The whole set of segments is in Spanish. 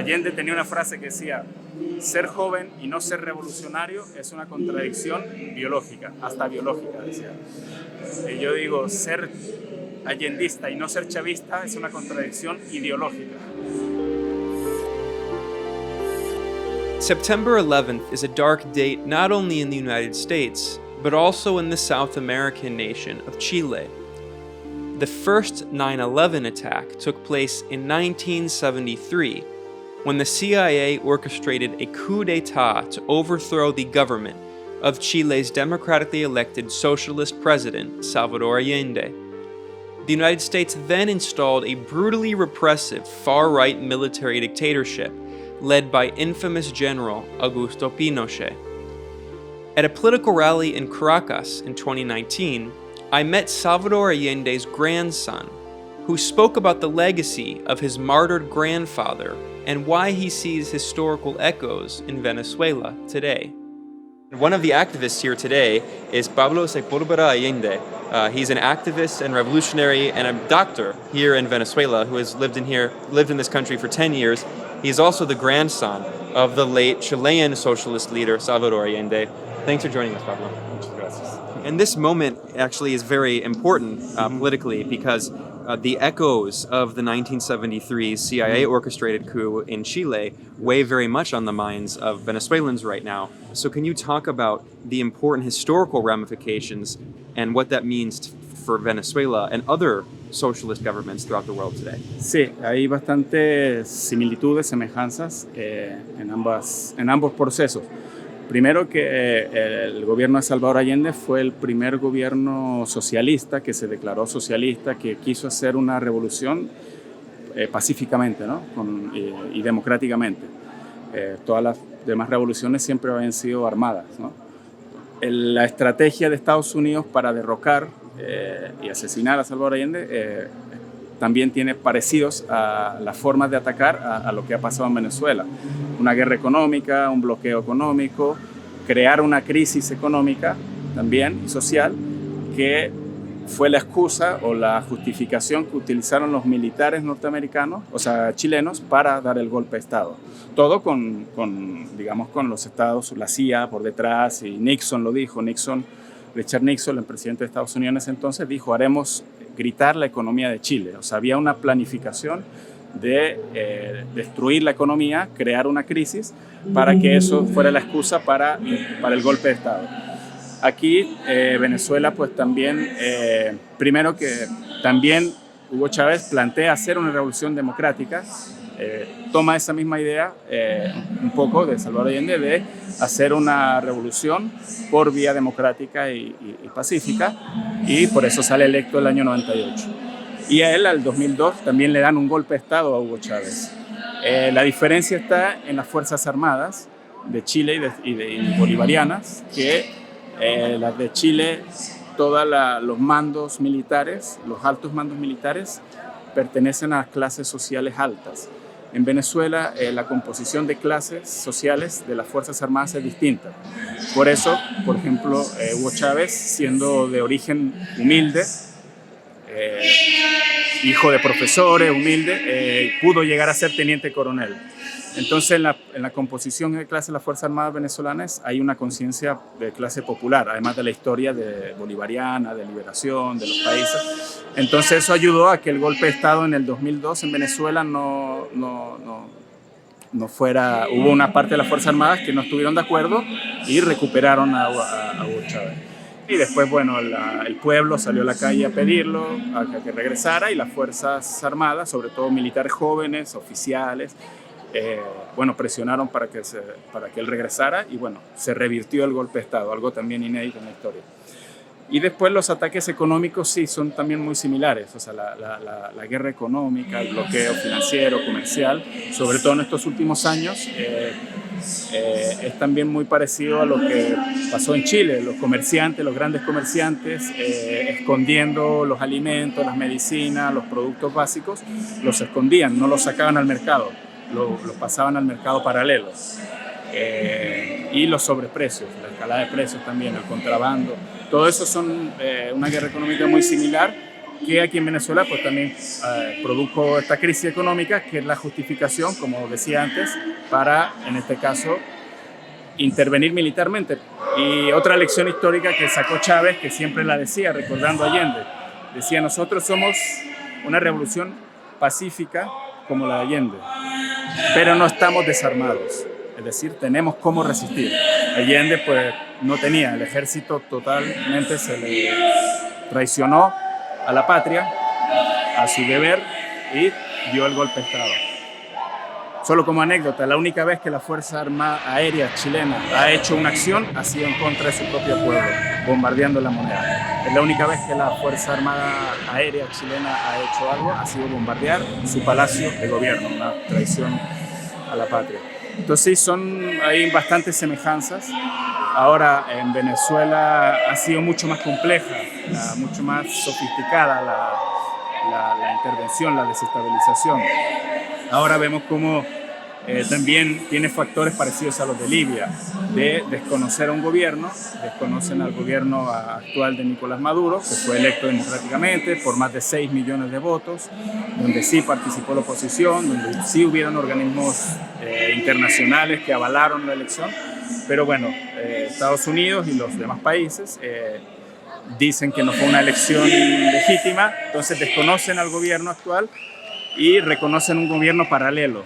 Allende tenía una frase que decía: ser joven y no ser revolucionario es una contradicción biológica, hasta biológica, decía. Y yo digo, ser allendista y no ser chavista es una contradicción ideológica. September 11th is a dark date not only in the United States, but also in the South American nation of Chile. The first 9/11 attack took place in 1973, when the CIA orchestrated a coup d'etat to overthrow the government of Chile's democratically elected socialist president, Salvador Allende. The United States then installed a brutally repressive far-right military dictatorship led by infamous General Augusto Pinochet. At a political rally in Caracas in 2019, I met Salvador Allende's grandson, who spoke about the legacy of his martyred grandfather and why he sees historical echoes in Venezuela today. One of the activists here today is Pablo Sepúlveda Allende. He's an activist and revolutionary and a doctor here in Venezuela who has lived in this country for 10 years. He's also the grandson of the late Chilean socialist leader Salvador Allende. Thanks for joining us, Pablo. Muchas gracias. And this moment actually is very important politically because the echoes of the 1973 CIA-orchestrated coup in Chile weigh very much on the minds of Venezuelans right now. So can you talk about the important historical ramifications and what that means for Venezuela and other socialist governments throughout the world today? Sí, hay bastantes similitudes, semejanzas en ambos procesos. Primero que el gobierno de Salvador Allende fue el primer gobierno socialista que se declaró socialista, que quiso hacer una revolución pacíficamente, ¿no? Y democráticamente. Todas las demás revoluciones siempre habían sido armadas, ¿no? La estrategia de Estados Unidos para derrocar y asesinar a Salvador Allende también tiene parecidos a las formas de atacar a lo que ha pasado en Venezuela. Una guerra económica, un bloqueo económico, crear una crisis económica también y social que fue la excusa o la justificación que utilizaron los militares norteamericanos, o sea, chilenos, para dar el golpe de Estado. Todo con los Estados, la CIA por detrás, y Nixon lo dijo, Richard Nixon, el presidente de Estados Unidos en ese entonces, dijo: haremos gritar la economía de Chile. O sea, había una planificación de destruir la economía, crear una crisis, para que eso fuera la excusa para el golpe de Estado. Aquí, Venezuela, pues también, primero que también Hugo Chávez plantea hacer una revolución democrática, toma esa misma idea un poco de Salvador Allende de hacer una revolución por vía democrática y pacífica, y por eso sale electo el año 98. Y a él, al 2002, también le dan un golpe de Estado a Hugo Chávez. La diferencia está en las Fuerzas Armadas de Chile y bolivarianas, que las de Chile, todos los mandos militares, los altos mandos militares, pertenecen a las clases sociales altas. En Venezuela, la composición de clases sociales de las Fuerzas Armadas es distinta. Por eso, por ejemplo, Hugo Chávez, siendo de origen humilde, hijo de profesores, humilde, pudo llegar a ser teniente coronel. Entonces, en la composición de clase de las Fuerzas Armadas venezolanas hay una conciencia de clase popular, además de la historia bolivariana, de liberación de los países. Entonces, eso ayudó a que el golpe de Estado en el 2002 en Venezuela no fuera... Hubo una parte de las Fuerzas Armadas que no estuvieron de acuerdo y recuperaron a Hugo Chávez. Y después, bueno, el pueblo salió a la calle a pedirlo, a que regresara, y las Fuerzas Armadas, sobre todo militares jóvenes, oficiales, presionaron para que él regresara, y bueno, se revirtió el golpe de Estado, algo también inédito en la historia. Y después los ataques económicos sí son también muy similares, o sea, la guerra económica, el bloqueo financiero, comercial, sobre todo en estos últimos años, es también muy parecido a lo que pasó en Chile. Los grandes comerciantes, escondiendo los alimentos, las medicinas, los productos básicos, los escondían, no los sacaban al mercado, los pasaban al mercado paralelo. Y los sobreprecios, la escalada de precios también, el contrabando, todo eso son una guerra económica muy similar, que aquí en Venezuela pues también produjo esta crisis económica, que es la justificación, como decía antes, para, en este caso, intervenir militarmente. Y otra lección histórica que sacó Chávez, que siempre la decía, recordando a Allende, decía: nosotros somos una revolución pacífica como la de Allende, pero no estamos desarmados, es decir, tenemos cómo resistir. Allende pues no tenía, el ejército totalmente se le traicionó a la patria, a su deber, y dio el golpe de Estado. Solo como anécdota, la única vez que la Fuerza Armada Aérea Chilena ha hecho una acción ha sido en contra de su propio pueblo, bombardeando La Moneda. Es la única vez que la Fuerza Armada Aérea Chilena ha hecho algo, ha sido bombardear su palacio de gobierno, una traición a la patria. Entonces sí, hay bastantes semejanzas. Ahora en Venezuela ha sido mucho más compleja, mucho más sofisticada la intervención, la desestabilización. Ahora vemos cómo también tiene factores parecidos a los de Libia, de desconocer a un gobierno, desconocen al gobierno actual de Nicolás Maduro, que fue electo democráticamente por más de 6 millones de votos, donde sí participó la oposición, donde sí hubieron organismos internacionales que avalaron la elección, pero bueno, Estados Unidos y los demás países dicen que no fue una elección legítima, entonces desconocen al gobierno actual y reconocen un gobierno paralelo.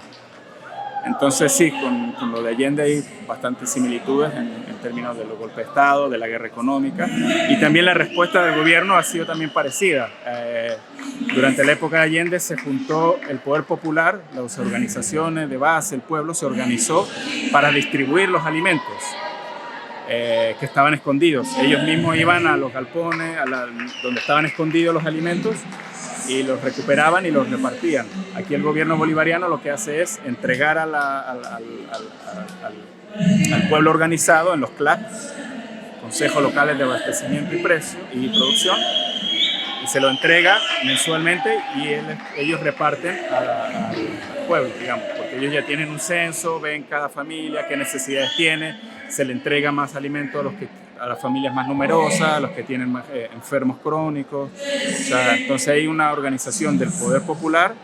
Entonces sí, con lo de Allende hay bastantes similitudes en términos de los golpes de Estado, de la guerra económica, y también la respuesta del gobierno ha sido también parecida. Durante la época de Allende se juntó el poder popular, las organizaciones de base, el pueblo se organizó para distribuir los alimentos que estaban escondidos. Ellos mismos iban a los galpones, donde estaban escondidos los alimentos, y los recuperaban y los repartían. Aquí el gobierno bolivariano lo que hace es entregar al pueblo organizado en los CLAC, Consejos Locales de Abastecimiento y Precio y Producción, y se lo entrega mensualmente y ellos reparten al pueblo, digamos, porque ellos ya tienen un censo, ven cada familia qué necesidades tiene, se le entrega más alimento a las familias más numerosas, a los que tienen más enfermos crónicos. O sea, entonces hay una organización del poder popular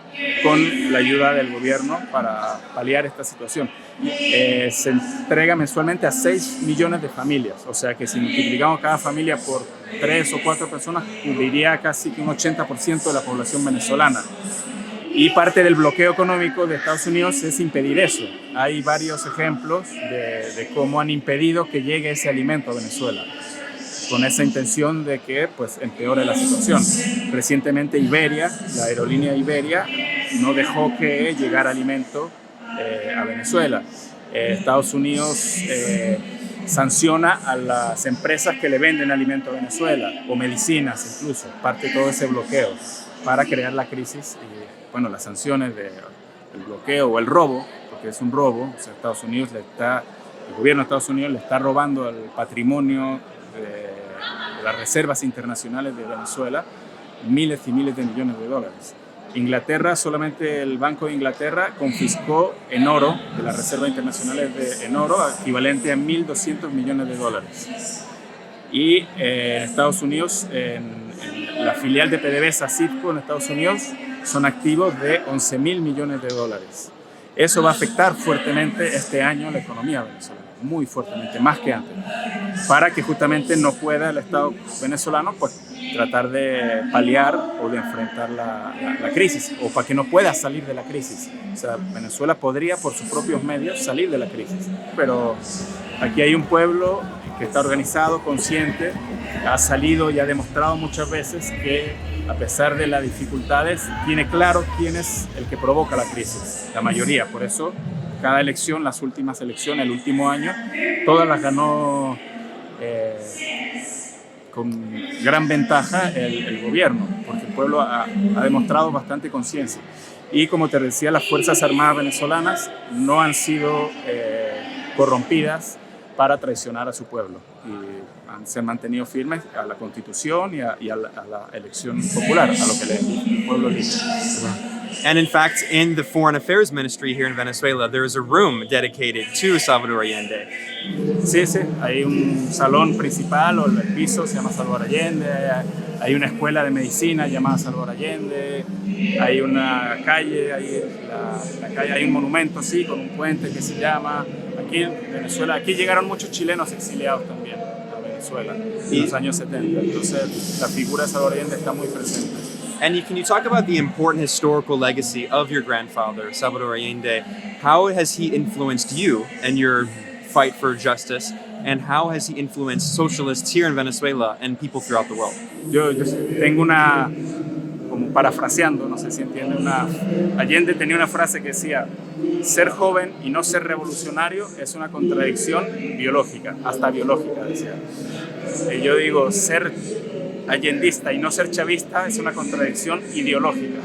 con la ayuda del gobierno para paliar esta situación. Se entrega mensualmente a 6 millones de familias, o sea que si multiplicamos cada familia por 3 o 4 personas, cubriría casi que un 80% de la población venezolana. Y parte del bloqueo económico de Estados Unidos es impedir eso. Hay varios ejemplos de cómo han impedido que llegue ese alimento a Venezuela, con esa intención de que pues, empeore la situación. Recientemente Iberia, la aerolínea Iberia, no dejó que llegara alimento a Venezuela. Estados Unidos sanciona a las empresas que le venden alimento a Venezuela, o medicinas incluso, parte de todo ese bloqueo, para crear la crisis. Bueno, las sanciones del bloqueo o el robo, porque es un robo, o sea, el gobierno de Estados Unidos le está robando el patrimonio de las reservas internacionales de Venezuela, miles y miles de millones de dólares. Inglaterra, solamente el Banco de Inglaterra confiscó en oro, de las reservas internacionales en oro, equivalente a 1.200 millones de dólares. Y Estados Unidos, en la filial de PDVSA Citgo en Estados Unidos, son activos de 11.000 millones de dólares. Eso va a afectar fuertemente este año la economía venezolana, muy fuertemente, más que antes, para que justamente no pueda el Estado venezolano pues, tratar de paliar o de enfrentar la crisis, o para que no pueda salir de la crisis. O sea, Venezuela podría por sus propios medios salir de la crisis, pero aquí hay un pueblo que está organizado, consciente, ha salido y ha demostrado muchas veces que a pesar de las dificultades, tiene claro quién es el que provoca la crisis, la mayoría. Por eso, cada elección, las últimas elecciones, el último año, todas las ganó con gran ventaja el gobierno, porque el pueblo ha demostrado bastante conciencia. Y como te decía, las Fuerzas Armadas venezolanas no han sido corrompidas para traicionar a su pueblo. Y se han mantenido firmes a la Constitución y a la elección popular, a lo que el pueblo elige. And in fact, in the Foreign Affairs Ministry here in Venezuela, there is a room dedicated to Salvador Allende. Sí, hay un salón principal, o el piso se llama Salvador Allende. Hay una escuela de medicina llamada Salvador Allende, hay una calle, la calle, hay un monumento así con un puente que se llama, aquí en Venezuela, aquí llegaron muchos chilenos exiliados también a Venezuela en los años 70, entonces la figura de Salvador Allende está muy presente. And can you talk about the important historical legacy of your grandfather, Salvador Allende? How has he influenced you and your fight for justice? And how has he influenced socialists here in Venezuela and people throughout the world? Yo tengo una, como parafraseando, no sé si entienden, Allende tenía una frase que decía, ser joven y no ser revolucionario es una contradicción biológica, hasta biológica, decía. Y yo digo, ser allendista y no ser chavista es una contradicción ideológica.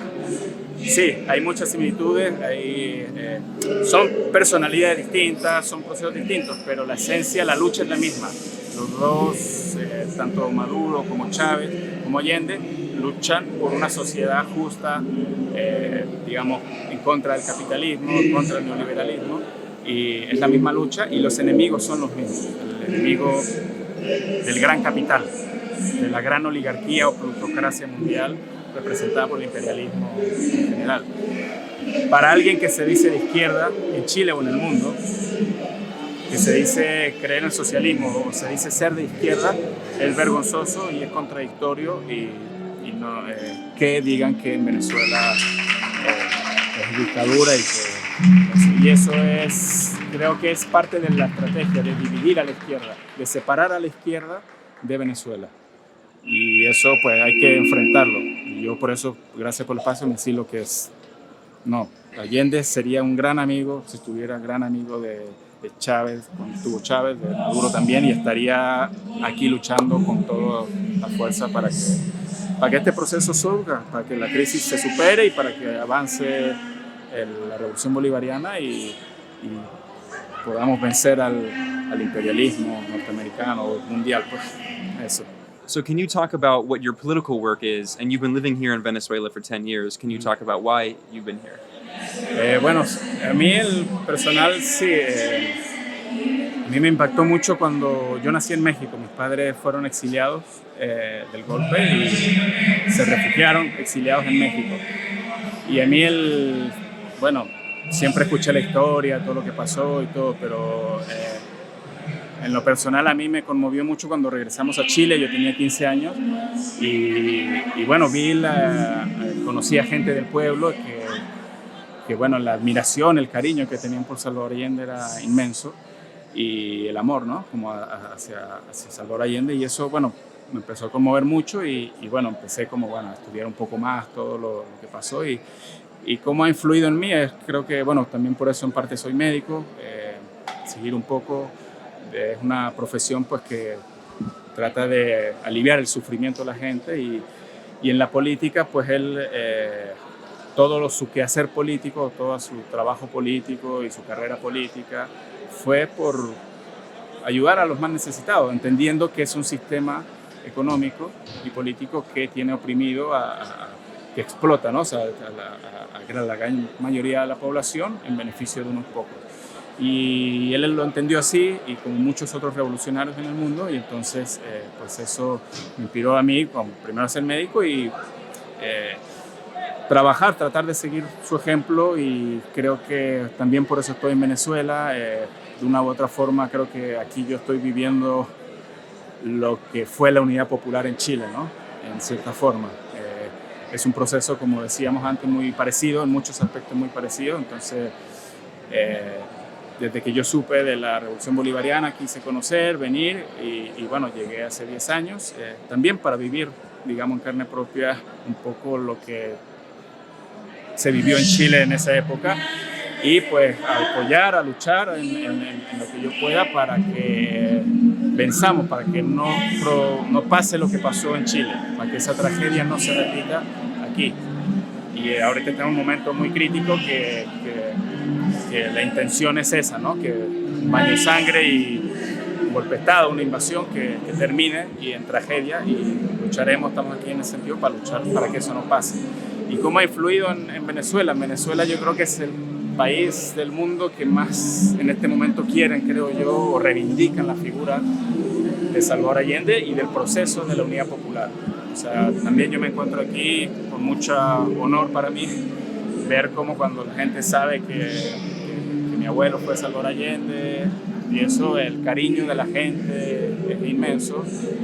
Sí, hay muchas similitudes, son personalidades distintas, son procesos distintos, pero la esencia, la lucha es la misma. Los dos, tanto Maduro como Chávez, como Allende, luchan por una sociedad justa, digamos, en contra del capitalismo, en contra del neoliberalismo, y es la misma lucha y los enemigos son los mismos. El enemigo del gran capital, de la gran oligarquía o plutocracia mundial, representada por el imperialismo en general. Para alguien que se dice de izquierda en Chile o en el mundo, que se dice creer en el socialismo o se dice ser de izquierda, es vergonzoso y es contradictorio y no, que digan que en Venezuela es dictadura y eso es, creo que es parte de la estrategia de dividir a la izquierda, de separar a la izquierda de Venezuela. Y eso pues hay que enfrentarlo. Y yo por eso, gracias por el espacio, me decís que es. No, Allende sería un gran amigo, si estuviera gran amigo de Chávez, cuando estuvo Chávez, de Maduro también, y estaría aquí luchando con toda la fuerza para que este proceso surja, para que la crisis se supere y para que avance la revolución bolivariana y podamos vencer al imperialismo norteamericano o mundial, pues eso. So can you talk about what your political work is? And you've been living here in Venezuela for 10 years. Can you talk about why you've been here? Bueno, a mí el personal sí, a mí me impactó mucho cuando yo nací en México. Mis padres fueron exiliados del golpe y se refugiaron exiliados en México. Y a mí bueno, siempre escuché la historia, todo lo que pasó y todo, pero en lo personal a mí me conmovió mucho cuando regresamos a Chile. Yo tenía 15 años y bueno, conocí a gente del pueblo que bueno, la admiración, el cariño que tenían por Salvador Allende era inmenso y el amor, ¿no? Como hacia Salvador Allende, y eso, bueno, me empezó a conmover mucho y bueno, empecé como, bueno, a estudiar un poco más todo lo que pasó y cómo ha influido en mí. Creo que, bueno, también por eso en parte soy médico, seguir un poco. Es una profesión pues que trata de aliviar el sufrimiento de la gente y en la política pues todo su quehacer político, todo su trabajo político y su carrera política fue por ayudar a los más necesitados, entendiendo que es un sistema económico y político que tiene oprimido que explota, ¿no? O sea, a la gran mayoría de la población en beneficio de unos pocos. Y él lo entendió así y como muchos otros revolucionarios en el mundo, y entonces pues eso me inspiró a mí primero a ser médico y tratar de seguir su ejemplo, y creo que también por eso estoy en Venezuela. De una u otra forma creo que aquí yo estoy viviendo lo que fue la Unidad Popular en Chile, ¿no? En cierta forma. Es un proceso, como decíamos antes, muy parecido, en muchos aspectos muy parecido, entonces desde que yo supe de la Revolución Bolivariana quise conocer, venir y bueno, llegué hace 10 años, también para vivir, digamos, en carne propia un poco lo que se vivió en Chile en esa época y pues a apoyar, a luchar en lo que yo pueda para que venzamos, para que no pase lo que pasó en Chile, para que esa tragedia no se repita aquí. Y ahorita está en un momento muy crítico que la intención es esa, ¿no? Que un baño de sangre y un golpe de Estado, una invasión que termine y en tragedia, y lucharemos, estamos aquí en ese sentido para luchar para que eso no pase. ¿Y cómo ha influido en Venezuela? En Venezuela yo creo que es el país del mundo que más en este momento quieren, creo yo, o reivindican la figura de Salvador Allende y del proceso de la Unidad Popular. O sea, también yo me encuentro aquí con mucho honor para mí ver cómo cuando la gente sabe que mi abuelo fue Salvador Allende, y eso, el cariño de la gente es inmenso,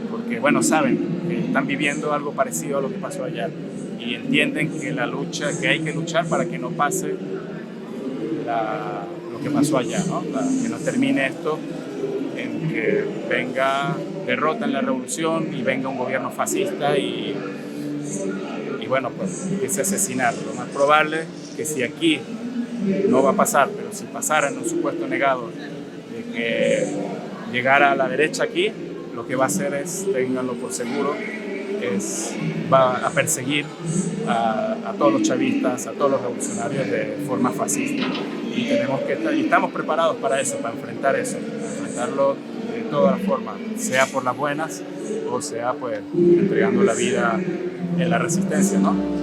porque bueno, saben que están viviendo algo parecido a lo que pasó allá y entienden que que hay que luchar para que no pase lo que pasó allá, ¿no? Que no termine esto en que venga derrota en la revolución y venga un gobierno fascista y bueno, pues empiece a asesinar. Lo más probable que si aquí no va a pasar, pero si pasara en un supuesto negado de que llegara a la derecha aquí, lo que va a hacer es, ténganlo por seguro, va a perseguir a todos los chavistas, a todos los revolucionarios de forma fascista. Y estamos preparados para eso, para enfrentarlo de todas las formas, sea por las buenas o sea pues entregando la vida en la resistencia, ¿no?